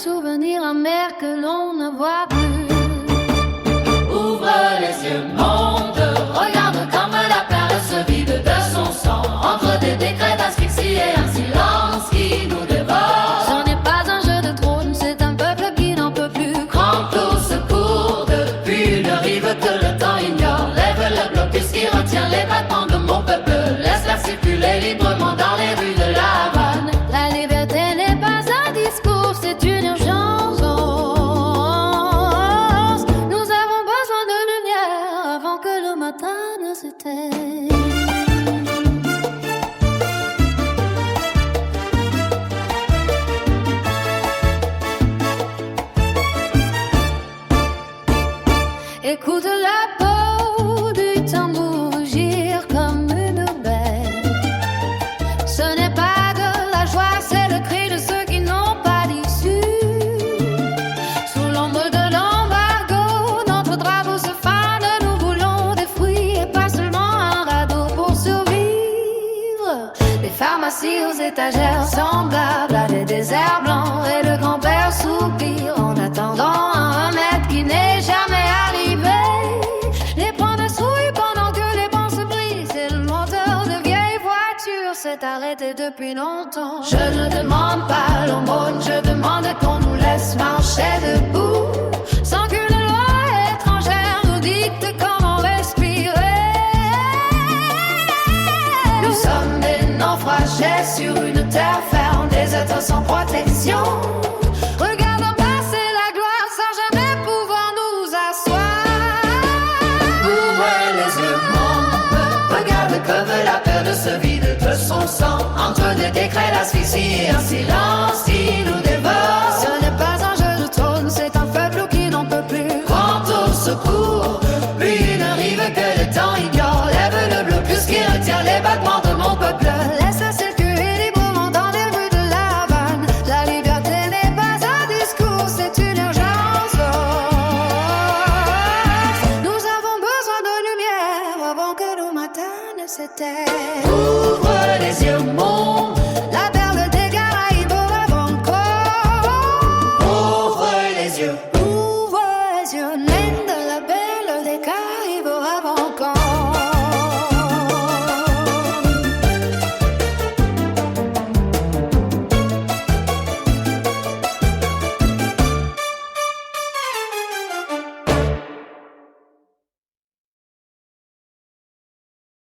souvenir amer que l'on ne voit plus. Ouvre les yeux, monde, regarde comme la perle se vide de son sang, entre des décrets d'asphyxie et un silence qui nous dévore. Ce n'est pas un jeu de trône, c'est un peuple qui n'en peut plus. Grand au secours, depuis une rive que le temps ignore, lève le blocus qui retient les battements de mon peuple, laisse faire circuler librement dans les rues de La Havane. La liberté n'est pas un discours, c'est une urgence. Nous avons besoin de lumière avant que le matin ne s'éteigne. Écoute la peau du tambour rugir comme une bête. Ce n'est pas de la joie, c'est le cri de ceux qui n'ont pas d'issue. Sous l'ombre de l'embargo, notre drapeau se fane. Nous voulons des fruits et pas seulement un radeau pour survivre. Des pharmacies aux étagères semblables à des déserts blancs, et le grand-père soupire en attendant un remède qui n'est jamais arrivé. Les promesses rouillent pendant que les bancs se brisent, et le moteur de vieilles voitures s'est arrêté depuis longtemps. Je ne demande pas l'aumône, je demande qu'on nous laisse marcher debout, sans qu'une loi étrangère nous dicte comment respirer. Nous sommes des naufragés sur une terre ferme, des êtres sans protection. Regardons passer la gloire sans jamais pouvoir nous asseoir. Ouvre les yeux, monde, regarde comme la peur de se vide de son sang, entre des décrets d'asphyxie et un silence qui nous dévore. Ce n'est pas un jeu de trône, c'est un peuple qui n'en peut plus. Grand au secours, puis une rive que le temps ignore, lève le blocus qui retient les battements de mon peuple. Laisse circuler librement dans les rues de La Havane. La liberté n'est pas un discours, c'est une urgence. Nous avons besoin de lumière avant que le matin ne s'éteigne. Ouvre les yeux, monde,